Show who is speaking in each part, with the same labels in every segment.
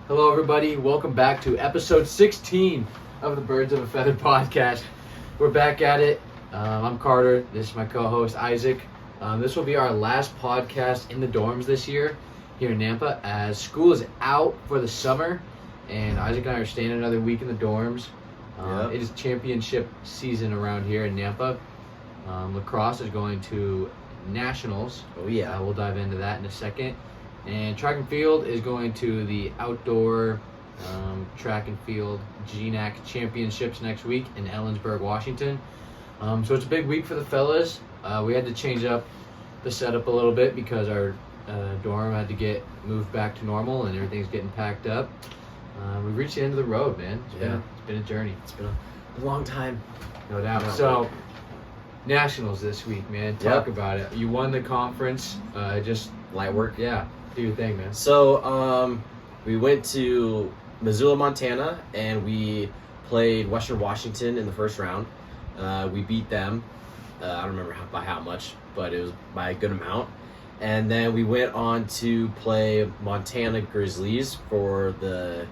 Speaker 1: Hello, everybody. Welcome back to episode 16 of the Birds of a Feather podcast. We're back at it. I'm Carter. This is my co-host, Isaac. This will be our last podcast in the dorms this year here in Nampa, as school is out for the summer, and Isaac and I are staying another week in the dorms. It is championship season around here in Nampa. Lacrosse is going to nationals.
Speaker 2: Oh, yeah.
Speaker 1: We'll dive into that in a second. And track and field is going to the outdoor track and field GNAC Championships next week in Ellensburg, Washington. So it's a big week for the fellas. We had to change up the setup a little bit because our dorm had to get moved back to normal and everything's getting packed up. We've reached the end of the road, man. It's been a journey.
Speaker 2: It's been a long time.
Speaker 1: No doubt. So, nationals this week, man. Talk about it. You won the conference. Just
Speaker 2: light work.
Speaker 1: Yeah. Do your thing, man.
Speaker 2: So, we went to Missoula, Montana, and we played Western Washington in the first round. We beat them. I don't remember by how much, but it was by a good amount. And then we went on to play Montana Grizzlies for the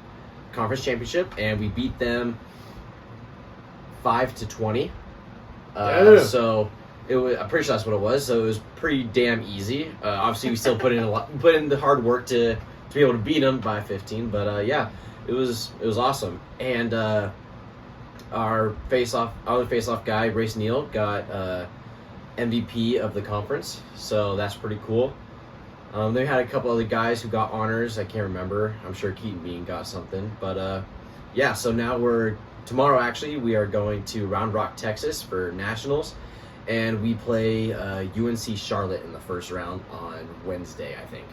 Speaker 2: conference championship, and we beat them 5-20. So it was, I'm pretty sure that's what it was. So it was pretty damn easy. Obviously, we still put in the hard work to be able to beat them by 15. But it was awesome. And our other face-off guy, Race Neal, got MVP of the conference. So that's pretty cool. They had a couple other guys who got honors. I can't remember. I'm sure Keaton Bean got something. But so now tomorrow actually we are going to Round Rock, Texas for nationals. And we play UNC Charlotte in the first round on Wednesday, I think.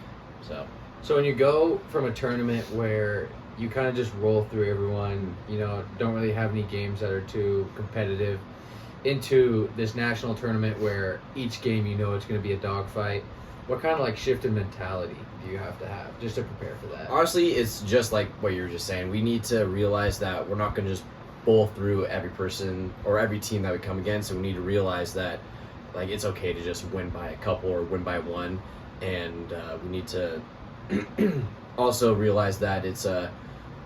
Speaker 1: So when you go from a tournament where you kind of just roll through everyone, don't really have any games that are too competitive, into this national tournament where each game it's going to be a dogfight, what kind of shift in mentality do you have just to prepare for that?
Speaker 2: Honestly, it's just like what you were just saying. We need to realize that we're not going to just bowl through every person or every team that we come against, so we need to realize that it's okay to just win by a couple or win by one, and we need to also realize that it's going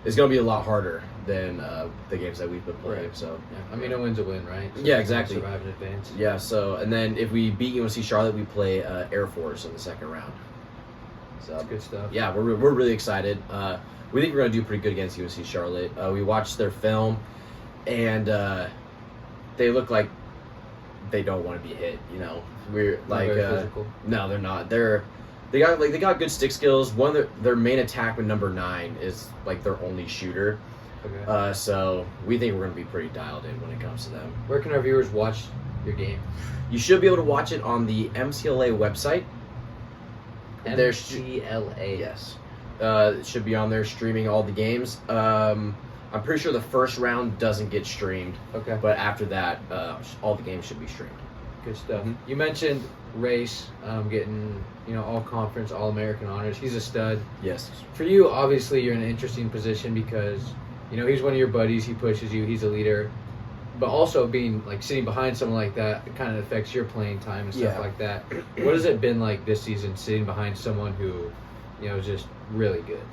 Speaker 2: to be a lot harder than the games that we've been playing.
Speaker 1: Right.
Speaker 2: So
Speaker 1: a win's a win, right? So
Speaker 2: exactly.
Speaker 1: Survive in advance.
Speaker 2: Yeah. So and then if we beat UNC Charlotte, we play Air Force in the second round. So
Speaker 1: that's good stuff.
Speaker 2: Yeah, we're really excited. We think we're going to do pretty good against UNC Charlotte. We watched their film, and they look like they don't want to be hit. We're like
Speaker 1: very physical.
Speaker 2: No, they're not. They got good stick skills. Their main attackman, number 9, is their only shooter.
Speaker 1: Okay.
Speaker 2: So we think we're going to be pretty dialed in when it comes to them.
Speaker 1: Where can our viewers watch your game?
Speaker 2: You should be able to watch it on the MCLA website.
Speaker 1: MCLA.
Speaker 2: Yes. It should be on there streaming all the games. I'm pretty sure the first round doesn't get streamed.
Speaker 1: Okay.
Speaker 2: But after that, all the games should be streamed.
Speaker 1: Good stuff.
Speaker 2: Mm-hmm.
Speaker 1: You mentioned Race getting all conference, all American honors. He's a stud.
Speaker 2: Yes.
Speaker 1: For you, obviously, you're in an interesting position because he's one of your buddies. He pushes you. He's a leader. But also being sitting behind someone like that, it kind of affects your playing time and stuff like that. What has it been like this season, sitting behind someone who is just really good?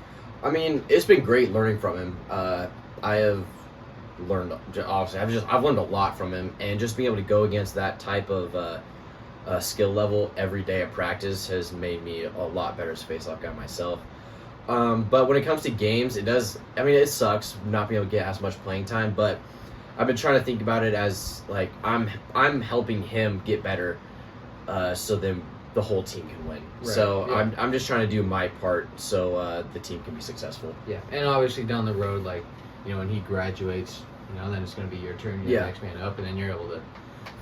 Speaker 2: I mean, it's been great learning from him. I have learned, obviously, I've learned a lot from him, and just being able to go against that type of skill level every day of practice has made me a lot better as a face-off guy myself. But when it comes to games, it sucks not being able to get as much playing time, but I've been trying to think about it as I'm helping him get better, so then the whole team can win. Right. So yeah. I'm just trying to do my part so the team can be successful.
Speaker 1: Yeah, and obviously down the road, when he graduates, then it's going to be your turn. You're the next man up, and then you're able to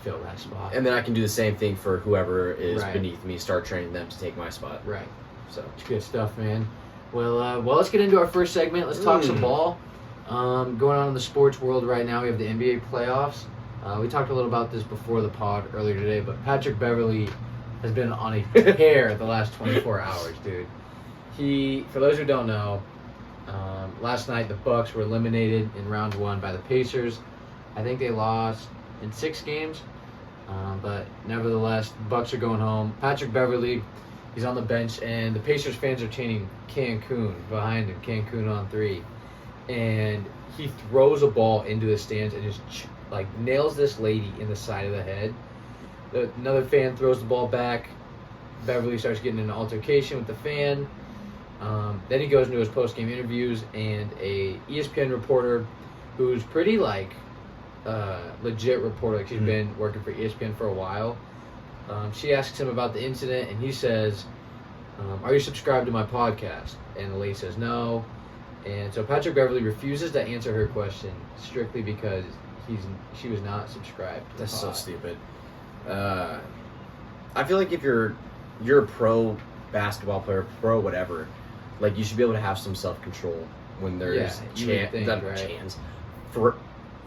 Speaker 1: fill that spot.
Speaker 2: And then I can do the same thing for whoever is beneath me, start training them to take my spot.
Speaker 1: Right.
Speaker 2: So
Speaker 1: it's good stuff, man. Well, let's get into our first segment. Let's talk some ball. Going on in the sports world right now, we have the NBA playoffs. We talked a little about this before the pod earlier today, but Patrick Beverley has been on a tear the last 24 hours, dude. For those who don't know, last night the Bucks were eliminated in round 1 by the Pacers. I think they lost in 6 games, but nevertheless, Bucks are going home. Patrick Beverley He's on the bench, and the Pacers fans are chanting Cancun behind him, Cancun on 3. And he throws a ball into the stands and just nails this lady in the side of the head. Another fan throws the ball back. Beverly starts getting in an altercation with the fan. Then he goes into his post-game interviews, and a ESPN reporter who's pretty legit reporter, like she's been working for ESPN for a while. She asks him about the incident, and he says, "Are you subscribed to my podcast?" And the lady says no. And so Patrick Beverly refuses to answer her question strictly because she was not subscribed to the
Speaker 2: That's
Speaker 1: pod.
Speaker 2: so stupid. I feel like if you're a pro basketball player, pro whatever, like you should be able to have some self-control when there's chants for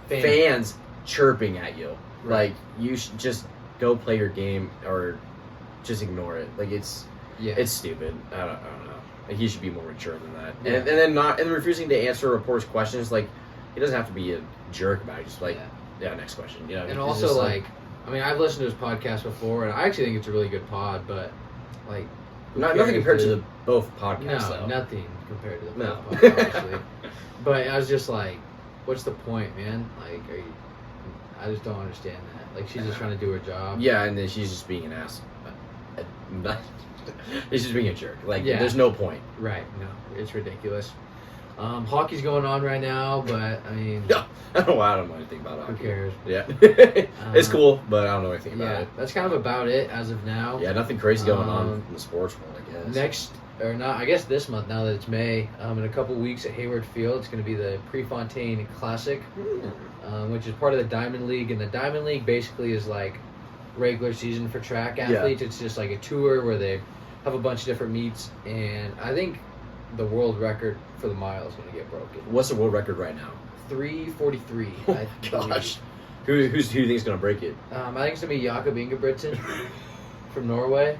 Speaker 2: fans chirping at you.
Speaker 1: Right.
Speaker 2: Like you should just go play your game or just ignore it. Like it's stupid. I don't know. Like, he should be more mature than that.
Speaker 1: Yeah.
Speaker 2: And then refusing to answer reporters' questions. Like he doesn't have to be a jerk about it. Just next question. You know.
Speaker 1: And also I've listened to his podcast before, and I actually think it's a really good pod, but
Speaker 2: nothing compared to both podcasts.
Speaker 1: No,
Speaker 2: though.
Speaker 1: nothing compared to the
Speaker 2: No.
Speaker 1: podcast, obviously. But I was just like, what's the point, man? I just don't understand that. Like, she's just trying to do her job.
Speaker 2: Yeah, and then she's just being an ass. She's just being a jerk.
Speaker 1: Yeah.
Speaker 2: There's no point.
Speaker 1: Right. No, it's ridiculous. Hockey's going on right now, but I mean,
Speaker 2: I don't know anything about hockey.
Speaker 1: who cares?
Speaker 2: Yeah, it's cool, but I don't know anything about it.
Speaker 1: That's kind of about it as of now.
Speaker 2: Yeah, nothing crazy going on in the sports world, I guess.
Speaker 1: This month, now that it's May, in a couple weeks at Hayward Field, it's going to be the Prefontaine Classic, which is part of the Diamond League. And the Diamond League basically is like regular season for track athletes. It's just like a tour where they have a bunch of different meets. And I think the world record for the mile is going to get broken.
Speaker 2: What's the world record right now?
Speaker 1: 3:43.
Speaker 2: Oh my gosh. Who do you think is going to break it?
Speaker 1: I think it's going to be Jakob Ingebrigtsen from Norway.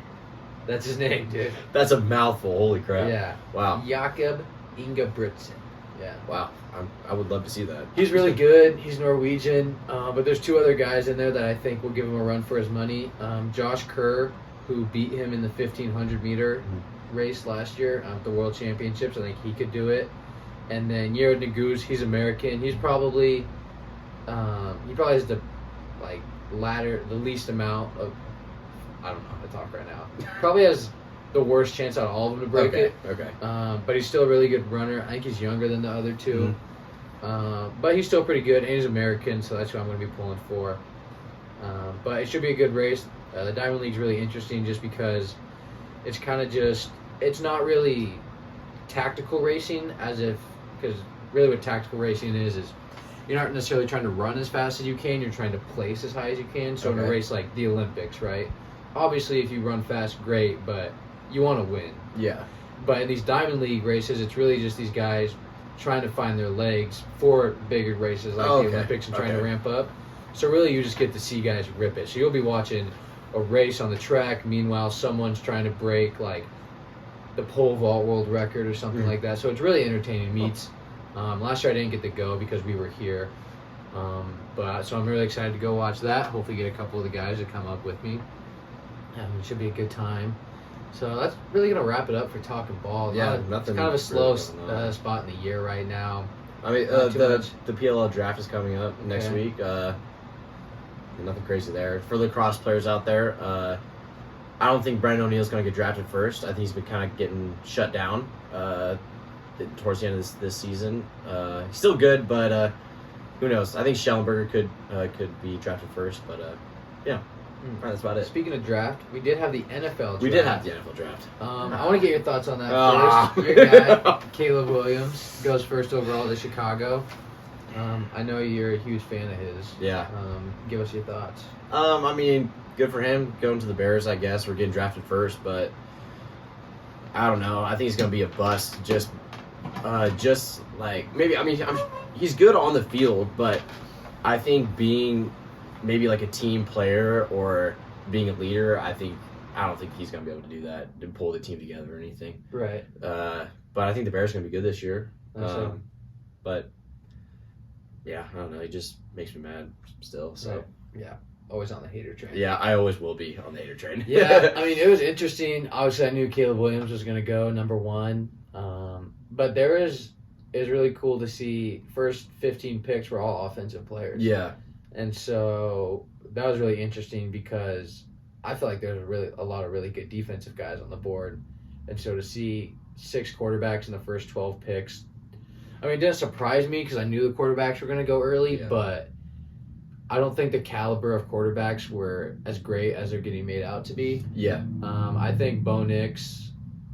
Speaker 1: That's his name, dude.
Speaker 2: That's a mouthful. Holy crap.
Speaker 1: Yeah.
Speaker 2: Wow.
Speaker 1: Jakob Ingebrigtsen. Yeah.
Speaker 2: Wow. I would love to see that.
Speaker 1: He's really good. He's Norwegian. But there's 2 other guys in there that I think will give him a run for his money. Josh Kerr, who beat him in the 1,500 meter race last year at the World Championships. I think he could do it. And then Yared Nuguse, he's American. He's probably has the least amount of, I don't know how to talk right now. Probably has the worst chance out of all of them to break it.
Speaker 2: Okay.
Speaker 1: But he's still a really good runner. I think he's younger than the other 2. But he's still pretty good, and he's American, so that's who I'm going to be pulling for. But it should be a good race. The Diamond League's really interesting just because it's kind of it's not really tactical racing because really what tactical racing is you're not necessarily trying to run as fast as you can, you're trying to place as high as you can. So in a race like the Olympics, right? Obviously, if you run fast, great, but you want to win.
Speaker 2: Yeah.
Speaker 1: But in these Diamond League races, it's really just these guys trying to find their legs for bigger races like the Olympics and trying to ramp up. So really, you just get to see guys rip it. So you'll be watching a race on the track. Meanwhile, someone's trying to break the pole vault world record or something like that. So it's really entertaining meets. Last year I didn't get to go because we were here. So I'm really excited to go watch that. Hopefully get a couple of the guys to come up with me. It should be a good time. So that's really going to wrap it up for Talking Ball.
Speaker 2: Yeah,
Speaker 1: it's kind of a slow spot in the year right now.
Speaker 2: I mean, the PLL draft is coming up next week. Nothing crazy there. For the lacrosse players out there, I don't think Brandon O'Neill's going to get drafted first. I think he's been kind of getting shut down towards the end of this season. He's still good, but who knows? I think Schellenberger could be drafted first, but yeah. That's about it.
Speaker 1: Speaking of draft, we did have the NFL draft.
Speaker 2: We did have the NFL draft.
Speaker 1: I want to get your thoughts on that first. Your guy, Caleb Williams, goes first overall to Chicago. I know you're a huge fan of his.
Speaker 2: Yeah.
Speaker 1: Give us your thoughts.
Speaker 2: I mean, good for him going to the Bears, I guess. We're getting drafted first, but I don't know. I think he's going to be a bust. Just maybe, I mean, he's good on the field, but I think being maybe like a team player or being a leader, I don't think he's going to be able to do that and pull the team together or anything.
Speaker 1: Right.
Speaker 2: But I think the Bears are going to be good this year. But yeah, I don't know. He just makes me mad still. So
Speaker 1: right. Yeah. always on the hater train.
Speaker 2: Yeah, I always will be on the hater train.
Speaker 1: Yeah, I mean, it was interesting. Obviously, I knew Caleb Williams was going to go number 1. But it was really cool to see first 15 picks were all offensive players.
Speaker 2: Yeah.
Speaker 1: And so that was really interesting because I feel like there's a lot of really good defensive guys on the board. And so to see 6 quarterbacks in the first 12 picks, I mean, it didn't surprise me because I knew the quarterbacks were going to go early, but I don't think the caliber of quarterbacks were as great as they're getting made out to be.
Speaker 2: Yeah.
Speaker 1: I think Bo Nix,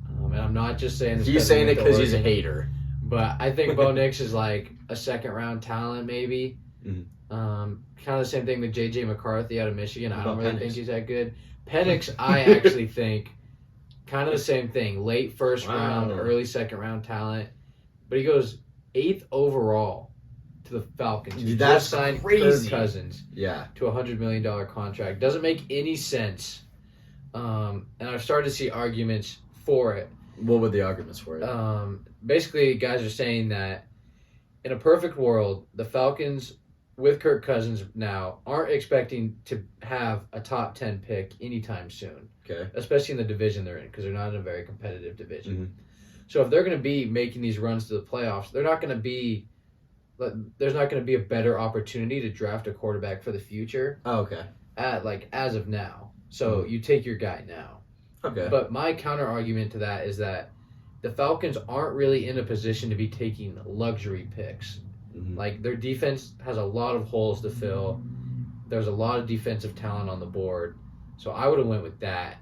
Speaker 1: and I'm not just saying this.
Speaker 2: He's saying it because he's a hater.
Speaker 1: But I think Bo Nix is like a second-round talent, maybe.
Speaker 2: Mhm.
Speaker 1: Kind of the same thing with J.J. McCarthy out of Michigan. I don't really think he's that good. Penix, I actually think kind of the same thing. Late first round, early second-round talent. But he goes 8th overall to the Falcons. He
Speaker 2: That's
Speaker 1: just signed
Speaker 2: crazy.
Speaker 1: Kirk Cousins to a $100 million contract. Doesn't make any sense. And I've started to see arguments for it.
Speaker 2: What were the arguments for it?
Speaker 1: Basically, guys are saying that in a perfect world, the Falcons, with Kirk Cousins now, aren't expecting to have a top 10 pick anytime soon.
Speaker 2: Okay.
Speaker 1: Especially in the division they're in, because they're not in a very competitive division. Mm-hmm. So if they're going to be making these runs to the playoffs, there's not going to be a better opportunity to draft a quarterback for the future.
Speaker 2: Oh, okay.
Speaker 1: As of now. So you take your guy now.
Speaker 2: Okay.
Speaker 1: But my counter argument to that is that the Falcons aren't really in a position to be taking luxury picks. Mm-hmm. Like, their defense has a lot of holes to fill. There's a lot of defensive talent on the board. So I would have went with that.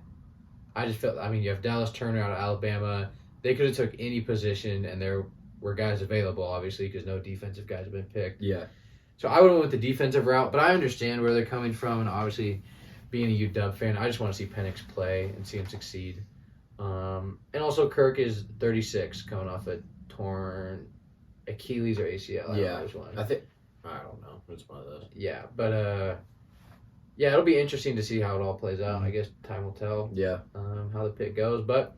Speaker 1: I just felt, I mean, you have Dallas Turner out of Alabama. They could have took any position, and there were guys available, obviously, because no defensive guys have been picked.
Speaker 2: Yeah.
Speaker 1: So I would have went with the defensive route, but I understand where they're coming from, and obviously, being a UW fan, I just want to see Penix play and see him succeed. And also, Kirk is 36, coming off a torn Achilles or ACL.
Speaker 2: I don't know. It's one of those.
Speaker 1: Yeah, but it'll be interesting to see how it all plays out. I guess time will tell.
Speaker 2: Yeah.
Speaker 1: How the pick goes, but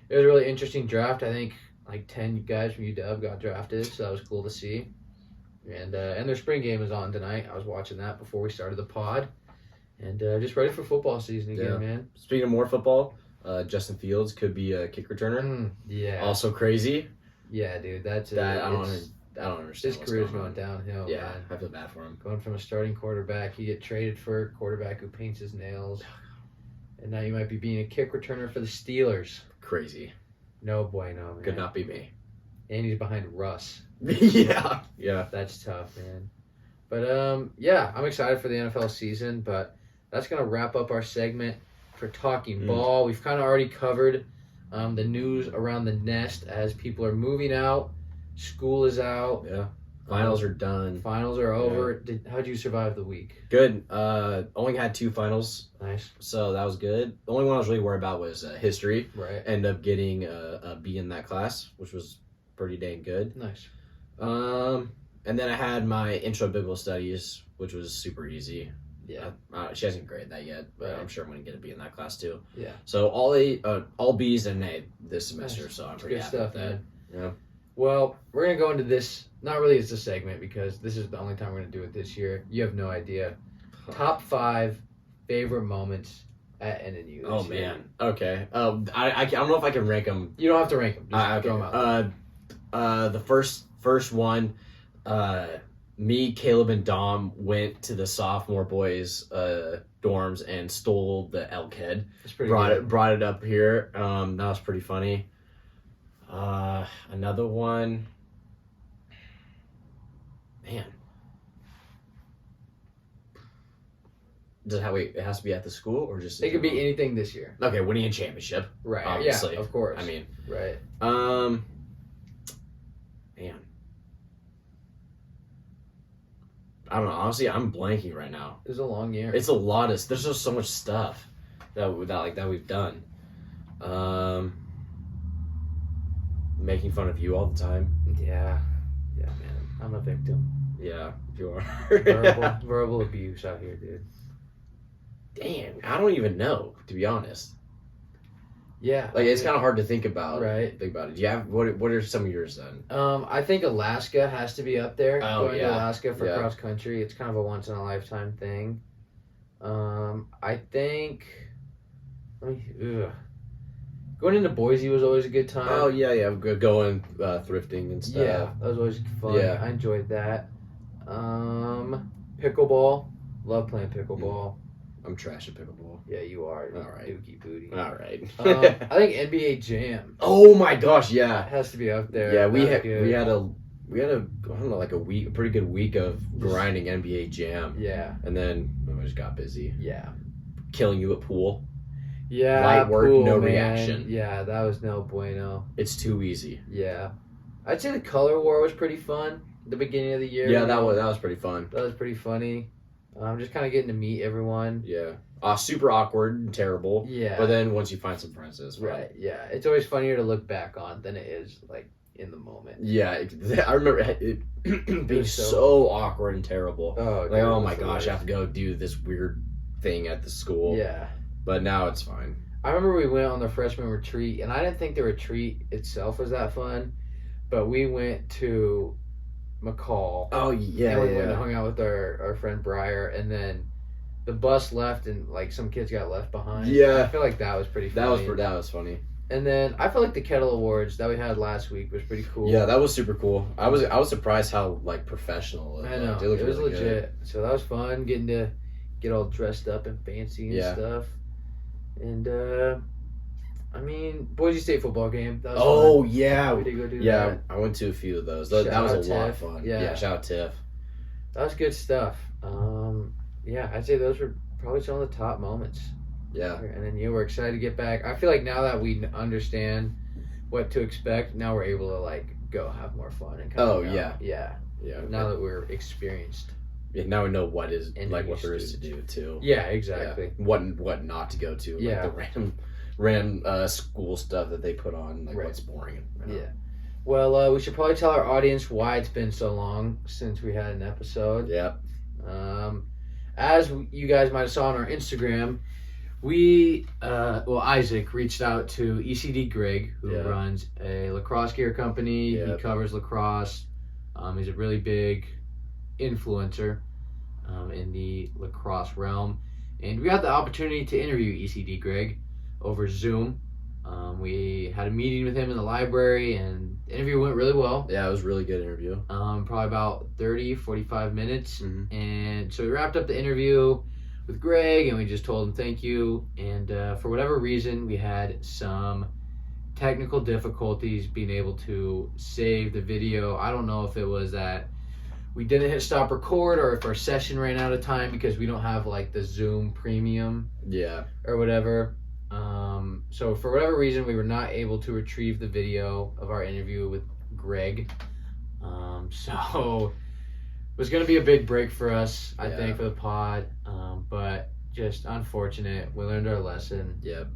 Speaker 1: it was a really interesting draft. I think like 10 guys from UW got drafted, so that was cool to see. And their spring game is on tonight. I was watching that before we started the pod. And just ready for football season again, man.
Speaker 2: Speaking of more football, Justin Fields could be a kick returner.
Speaker 1: Yeah.
Speaker 2: Also crazy.
Speaker 1: Yeah, dude. I don't understand. His career's going downhill.
Speaker 2: Yeah,
Speaker 1: man.
Speaker 2: I feel bad for him.
Speaker 1: Going from a starting quarterback, you get traded for a quarterback who paints his nails, and now you might be being a kick returner for the Steelers.
Speaker 2: Crazy.
Speaker 1: No bueno, man.
Speaker 2: Could not be me.
Speaker 1: And he's behind Russ.
Speaker 2: Yeah.
Speaker 1: That's tough, man. But I'm excited for the NFL season, but that's going to wrap up our segment for Talking Ball. We've kind of already covered the news around the nest as people are moving out. School is out.
Speaker 2: Yeah. Finals are done.
Speaker 1: Finals are over. How'd you survive the week?
Speaker 2: Good. Only had 2 finals.
Speaker 1: Nice.
Speaker 2: So that was good. The only one I was really worried about was history.
Speaker 1: Right.
Speaker 2: Ended up getting a B in that class, which was pretty dang good.
Speaker 1: Nice.
Speaker 2: And then I had my intro biblical studies, which was super easy.
Speaker 1: Yeah.
Speaker 2: She hasn't graded that yet, but I'm sure I'm going to get a B in that class too.
Speaker 1: Yeah.
Speaker 2: So all B's and an A this semester,
Speaker 1: nice.
Speaker 2: so I'm pretty happy with that. Man. Yeah.
Speaker 1: Well, we're going to go into this, not really it's a segment because this is the only time we're going to do it this year. You have no idea. Top 5 favorite moments at NNU
Speaker 2: Oh,
Speaker 1: this year.
Speaker 2: man. Okay. I don't know if I can rank them.
Speaker 1: You don't have to rank them. Just
Speaker 2: okay.
Speaker 1: throw them out.
Speaker 2: The first one, me, Caleb, and Dom went to the sophomore boys' dorms and stole the elk head.
Speaker 1: That's pretty good.
Speaker 2: Brought it up here. That was pretty funny. Another one. Man. It has to be at the school or just?
Speaker 1: It could be anything this year.
Speaker 2: Okay, winning a championship.
Speaker 1: Right.
Speaker 2: Obviously.
Speaker 1: Yeah, of course.
Speaker 2: I mean.
Speaker 1: Right.
Speaker 2: Man. I don't know. Honestly, I'm blanking right now.
Speaker 1: It was a long year.
Speaker 2: It's a lot of. There's just so much stuff that we've done. Making fun of you all the time.
Speaker 1: Yeah, man. I'm a victim.
Speaker 2: Yeah, you are.
Speaker 1: verbal abuse out here, dude.
Speaker 2: Damn, I don't even know, to be honest.
Speaker 1: Yeah,
Speaker 2: it's kind of hard to think about.
Speaker 1: Right.
Speaker 2: Think about it. Do you have what are some of yours then?
Speaker 1: I think Alaska has to be up there.
Speaker 2: Oh,
Speaker 1: Going to Alaska for cross country, it's kind of a once in a lifetime thing. I think. Going into Boise was always a good time.
Speaker 2: Oh yeah, going thrifting and stuff.
Speaker 1: Yeah, that was always fun.
Speaker 2: Yeah.
Speaker 1: I enjoyed that. Pickleball. Love playing pickleball.
Speaker 2: I'm trash at pickleball.
Speaker 1: Yeah, you are.
Speaker 2: All right.
Speaker 1: Dookie booty.
Speaker 2: All right.
Speaker 1: I think NBA Jam.
Speaker 2: Oh my gosh, yeah.
Speaker 1: Has to be up there.
Speaker 2: Yeah, we
Speaker 1: That
Speaker 2: had
Speaker 1: was good.
Speaker 2: a I don't know, like a pretty good week of grinding NBA Jam.
Speaker 1: Yeah.
Speaker 2: And then we just got busy.
Speaker 1: Yeah.
Speaker 2: Killing you at pool.
Speaker 1: Yeah.
Speaker 2: Light work,
Speaker 1: pool,
Speaker 2: no
Speaker 1: man.
Speaker 2: reaction.
Speaker 1: Yeah, that was no bueno.
Speaker 2: It's too easy.
Speaker 1: Yeah. I'd say the color war was pretty fun at the beginning of the year.
Speaker 2: Yeah, that was pretty fun.
Speaker 1: That was pretty funny. Just kind of getting to meet everyone.
Speaker 2: Yeah. Super awkward and terrible.
Speaker 1: Yeah.
Speaker 2: But then once you find some friends, it's fun.
Speaker 1: Right. Yeah. It's always funnier to look back on than it is like in the moment.
Speaker 2: Yeah, I remember it being so awkward and terrible.
Speaker 1: Oh,
Speaker 2: like, oh my gosh, I have to go do this weird thing at the school.
Speaker 1: Yeah.
Speaker 2: But now it's fine.
Speaker 1: I remember we went on the freshman retreat, and I didn't think the retreat itself was that fun, but we went to McCall.
Speaker 2: Oh, yeah,
Speaker 1: and we went and hung out with our friend Briar, and then the bus left, and like some kids got left behind.
Speaker 2: Yeah.
Speaker 1: I feel like that was pretty funny.
Speaker 2: That was funny.
Speaker 1: And then I feel like the Kettle Awards that we had last week was pretty cool.
Speaker 2: Yeah, that was super cool. I was surprised how like professional
Speaker 1: I know.
Speaker 2: It
Speaker 1: was
Speaker 2: really
Speaker 1: legit.
Speaker 2: good.
Speaker 1: So that was fun getting to get all dressed up and fancy and stuff. And I mean, Boise State football game. That was fun.
Speaker 2: Yeah.
Speaker 1: We did go do
Speaker 2: Yeah,
Speaker 1: that.
Speaker 2: I went to a few of those. That was a lot of fun. Yeah, shout out Tiff.
Speaker 1: That was good stuff. Yeah, I'd say those were probably some of the top moments.
Speaker 2: Yeah.
Speaker 1: And then we're excited to get back. I feel like now that we understand what to expect, now we're able to like go have more fun and kind of yeah. Now that we're experienced.
Speaker 2: Yeah, now we know what is
Speaker 1: and
Speaker 2: like what there is to do too.
Speaker 1: Yeah, exactly.
Speaker 2: Yeah. What not to go to.
Speaker 1: Yeah.
Speaker 2: Like the random school stuff that they put on, like what's boring.
Speaker 1: Yeah. Well, we should probably tell our audience why it's been so long since we had an episode.
Speaker 2: Yeah.
Speaker 1: As you guys might have saw on our Instagram, Isaac reached out to ECD Greg, who runs a lacrosse gear company. He covers lacrosse. He's a really big influencer in the lacrosse realm. And we got the opportunity to interview ECD Greg over Zoom. We had a meeting with him in the library, and the interview went really well.
Speaker 2: Yeah, it was a really good interview.
Speaker 1: Probably about 30, 45 minutes.
Speaker 2: Mm-hmm.
Speaker 1: And so we wrapped up the interview with Greg, and we just told him thank you. And for whatever reason, we had some technical difficulties being able to save the video. I don't know if it was that we didn't hit stop record or if our session ran out of time because we don't have like the Zoom premium or whatever. So for whatever reason, we were not able to retrieve the video of our interview with Greg. So it was going to be a big break for us, I think, for the pod. But just unfortunate. We learned our lesson.
Speaker 2: Yep.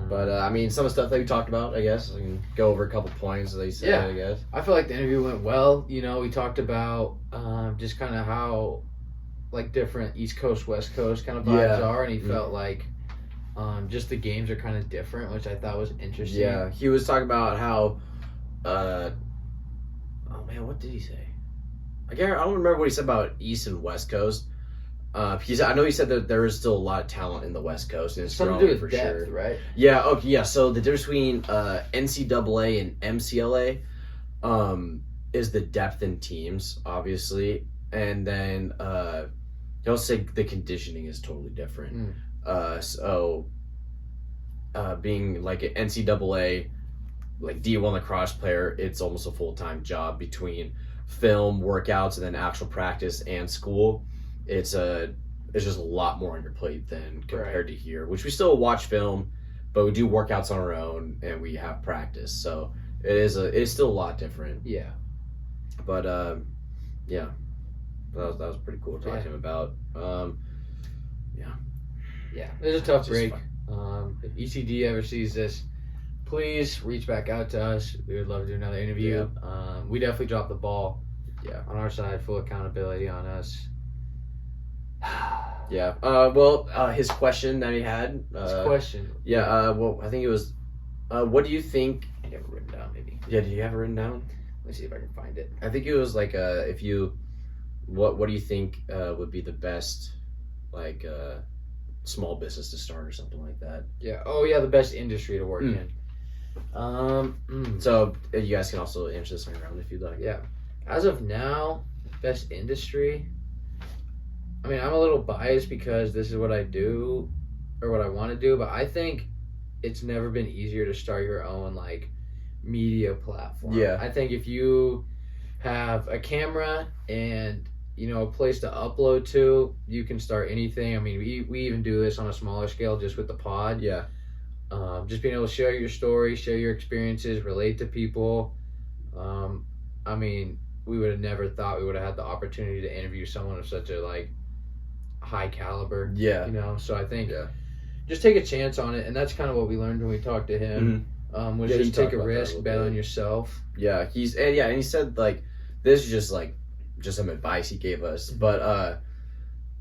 Speaker 2: But I mean, some of the stuff that we talked about, I guess I can go over a couple points that they said. I guess
Speaker 1: I feel like the interview went well. We talked about just kind of how like different East Coast, West Coast kind of vibes are, and he felt like just the games are kind of different, which I thought was interesting.
Speaker 2: Yeah, he was talking about how, oh man, what did he say? I don't remember what he said about East and West Coast. I know he said that there is still a lot of talent in the West Coast, and it's
Speaker 1: something
Speaker 2: growing
Speaker 1: to do
Speaker 2: for
Speaker 1: with depth,
Speaker 2: sure.
Speaker 1: Right?
Speaker 2: Yeah. Okay. Yeah. So the difference between NCAA and MCLA is the depth in teams, obviously, and then he'll say the conditioning is totally different. So being like an NCAA, like D1 lacrosse player, it's almost a full-time job between film, workouts, and then actual practice and school. It's just a lot more on your plate than compared to here, which we still watch film, but we do workouts on our own and we have practice. So it's still a lot different.
Speaker 1: Yeah.
Speaker 2: But that was pretty cool to talk to him about.
Speaker 1: Yeah, it was a tough break. If ECD ever sees this, please reach back out to us. We would love to do another interview. We definitely dropped the ball. Yeah, on our side, full accountability on us.
Speaker 2: His question that he had. I think it was, what do you think?
Speaker 1: I have it written down, maybe.
Speaker 2: Yeah, do you have it written down?
Speaker 1: Let me see if I can find it.
Speaker 2: I think it was like, what do you think would be the best, like small business to start or something like that.
Speaker 1: Yeah. Oh yeah, the best industry to work in.
Speaker 2: So you guys can also answer this round if you'd like.
Speaker 1: Yeah. As of now, best industry. I mean, I'm a little biased because this is what I do or what I want to do, but I think it's never been easier to start your own like media platform.
Speaker 2: Yeah.
Speaker 1: I think if you have a camera and a place to upload to, you can start anything. I mean, we even do this on a smaller scale just with the pod.
Speaker 2: Yeah.
Speaker 1: Just being able to share your story, share your experiences, relate to people. I mean, we would have never thought we would have had the opportunity to interview someone of such a like high caliber.
Speaker 2: Yeah.
Speaker 1: So I think just take a chance on it, and that's kind of what we learned when we talked to him. Was just take a risk, bet on yourself.
Speaker 2: Yeah, and he said like this is just some advice he gave us, but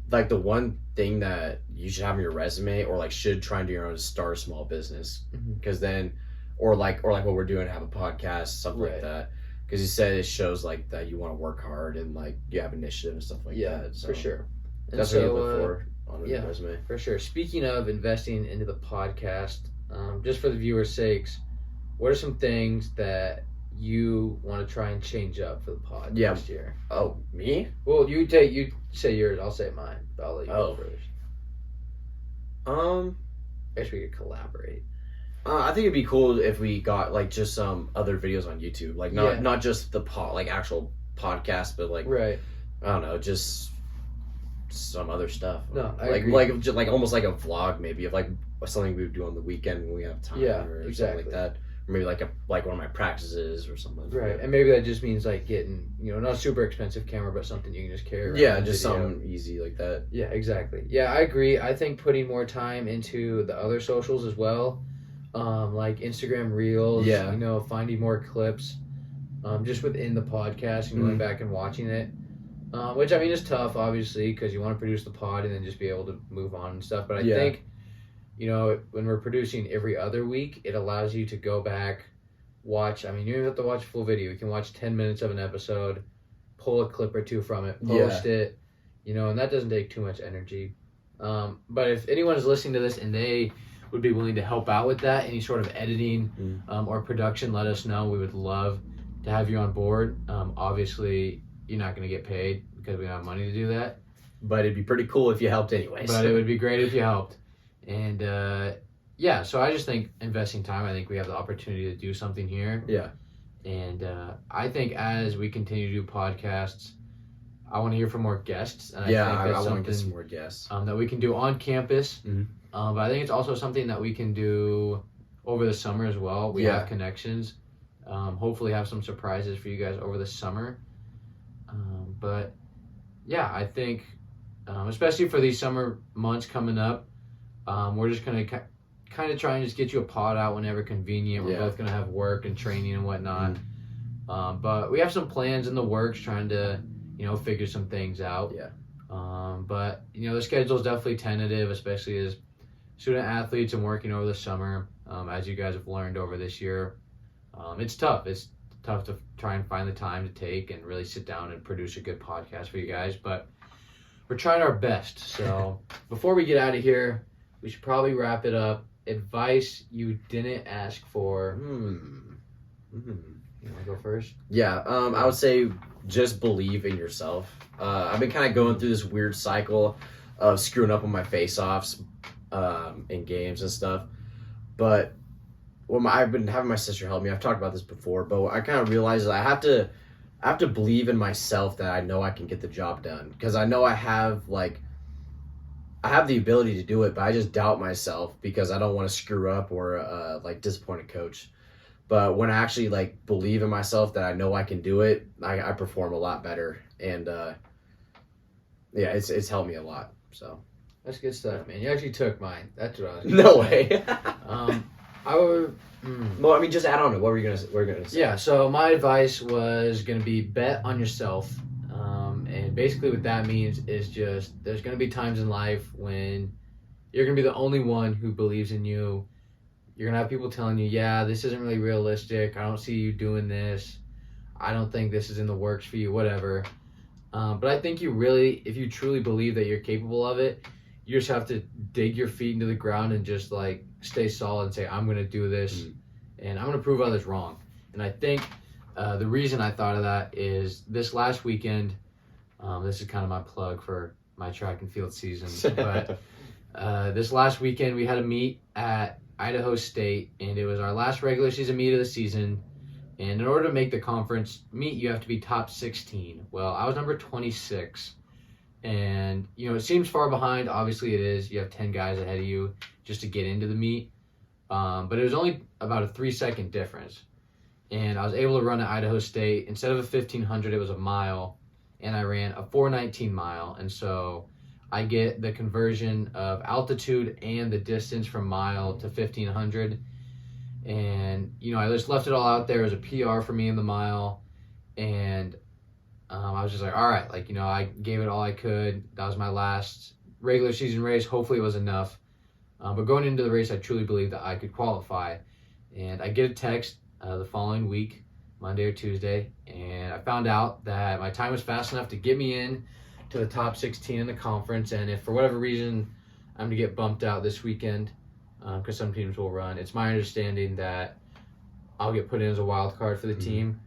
Speaker 2: like the one thing that you should have on your resume or like should try and do your own is start a small business, because then or like what we're doing, have a podcast, something like that. Because he said it shows like that you want to work hard and like you have initiative and stuff like that. So
Speaker 1: for sure.
Speaker 2: That's what you look for on your resume.
Speaker 1: For sure. Speaking of investing into the podcast, just for the viewers' sakes, what are some things that you want to try and change up for the pod next year?
Speaker 2: Oh, me?
Speaker 1: Well, you say yours, I'll say mine. But I'll let you go first. I guess we could collaborate.
Speaker 2: I think it'd be cool if we got like just some other videos on YouTube, like not just the actual podcast, but like I don't know, just some other stuff.
Speaker 1: No, I
Speaker 2: like
Speaker 1: agree.
Speaker 2: like almost like a vlog maybe of like something we would do on the weekend when we have time, or something like that. Or maybe like one of my practices or something.
Speaker 1: Right, and maybe that just means like getting not a super expensive camera, but something you can just carry around.
Speaker 2: Yeah, just something easy like that.
Speaker 1: Yeah, exactly. Yeah, I agree. I think putting more time into the other socials as well. Like Instagram Reels, finding more clips, just within the podcast and going back and watching it, which I mean is tough, obviously, because you want to produce the pod and then just be able to move on and stuff. But I think, when we're producing every other week, it allows you to go back, watch. I mean, you don't have to watch a full video. You can watch 10 minutes of an episode, pull a clip or two from it, post it, and that doesn't take too much energy. But if anyone is listening to this and they would be willing to help out with that, any sort of editing or production, let us know. We would love to have you on board. Obviously, you're not going to get paid because we don't have money to do that.
Speaker 2: But it'd be pretty cool if you helped anyways.
Speaker 1: But it would be great if you helped. And so I just think investing time, I think we have the opportunity to do something here.
Speaker 2: Yeah.
Speaker 1: And I think as we continue to do podcasts, I want to hear from more guests. And
Speaker 2: I want to get some more guests.
Speaker 1: That we can do on campus. But I think it's also something that we can do over the summer as well. We have connections. Hopefully have some surprises for you guys over the summer. But yeah, I think especially for these summer months coming up, we're just going to kind of try and just get you a pod out whenever convenient. We're both going to have work and training and whatnot. But we have some plans in the works trying to, figure some things out.
Speaker 2: Yeah.
Speaker 1: But, the schedule is definitely tentative, especially as student athletes and working over the summer. As you guys have learned over this year, it's tough. It's tough to try and find the time to take and really sit down and produce a good podcast for you guys. But we're trying our best. So before we get out of here, we should probably wrap it up. Advice you didn't ask for. You want to go first?
Speaker 2: Yeah, I would say just believe in yourself. I've been kind of going through this weird cycle of screwing up on my face-offs in games and stuff. But I've been having my sister help me. I've talked about this before, but what I kind of realized is I have to believe in myself that I know I can get the job done, because I know I have the ability to do it, but I just doubt myself because I don't want to screw up or disappoint a coach. But when I actually believe in myself that I know I can do it, I perform a lot better, and it's helped me a lot. So
Speaker 1: that's good stuff, man. You actually took mine. That's what I was.
Speaker 2: No way.
Speaker 1: I would.
Speaker 2: Well, I mean, just add on to what were you gonna say?
Speaker 1: Yeah. So my advice was gonna be bet on yourself. And basically what that means is just there's going to be times in life when you're going to be the only one who believes in you. You're going to have people telling you, yeah, this isn't really realistic. I don't see you doing this. I don't think this is in the works for you, whatever. But I think if you truly believe that you're capable of it, you just have to dig your feet into the ground and just like stay solid and say, I'm going to do this and I'm going to prove others wrong. And I think the reason I thought of that is this last weekend, this is kind of my plug for my track and field season, but this last weekend we had a meet at Idaho State, and it was our last regular season meet of the season. And in order to make the conference meet, you have to be top 16. Well, I was number 26. And, you know, it seems far behind. Obviously, it is. You have 10 guys ahead of you just to get into the meet. But it was only about a 3-second difference. And I was able to run at Idaho State. Instead of a 1,500, it was a mile. And I ran a 4:19 mile. And so I get the conversion of altitude and the distance from mile to 1,500. And, you know, I just left it all out there as a PR for me in the mile. And I was just like, all right, like, you know, I gave it all I could. That was my last regular season race. Hopefully it was enough. But going into the race, I truly believed that I could qualify. And I get a text the following week, Monday or Tuesday, and I found out that my time was fast enough to get me in to the top 16 in the conference. And if for whatever reason I'm to get bumped out this weekend, because some teams will run, it's my understanding that I'll get put in as a wild card for the team.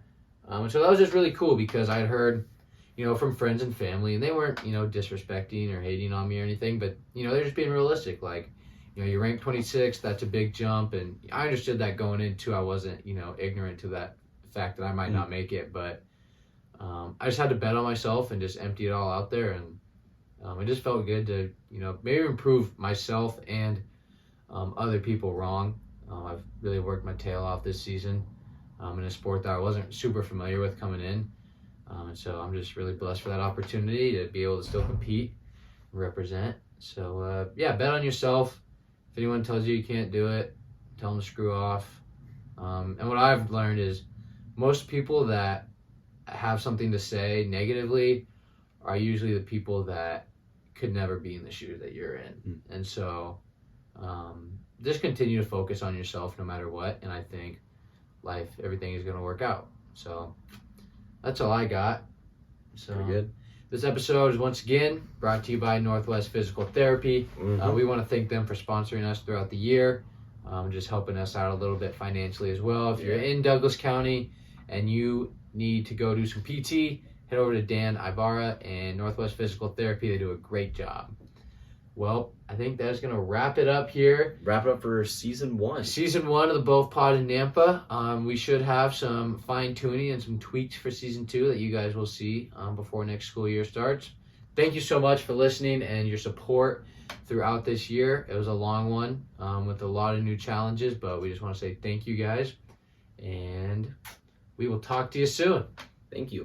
Speaker 1: And so that was just really cool because I had heard, you know, from friends and family, and they weren't, you know, disrespecting or hating on me or anything, but, you know, they're just being realistic. Like, you know, you rank 26, that's a big jump, and I understood that going into. I wasn't, you know, ignorant to that fact that I might not make it, but I just had to bet on myself and just empty it all out there, and it just felt good to, you know, maybe improve myself and other people wrong. I've really worked my tail off this season in a sport that I wasn't super familiar with coming in. And so I'm just really blessed for that opportunity to be able to still compete and represent. So, yeah, bet on yourself. If anyone tells you you can't do it, tell them to screw off. And what I've learned is most people that have something to say negatively are usually the people that could never be in the shoes that you're in. And so just continue to focus on yourself no matter what. And I think everything is going to work out. So that's all I got. So
Speaker 2: pretty good.
Speaker 1: This episode is once again brought to you by Northwest Physical Therapy. We want to thank them for sponsoring us throughout the year, just helping us out a little bit financially as well. If you're in Douglas County and you need to go do some PT, head over to Dan Ibarra and Northwest Physical Therapy. They do a great job. Well, I think that's going to wrap it up here.
Speaker 2: Wrap it up for season 1.
Speaker 1: Season 1 of the Both Pod in Nampa. We should have some fine-tuning and some tweaks for season 2 that you guys will see before next school year starts. Thank you so much for listening and your support throughout this year. It was a long one with a lot of new challenges, but we just want to say thank you guys, and we will talk to you soon.
Speaker 2: Thank you.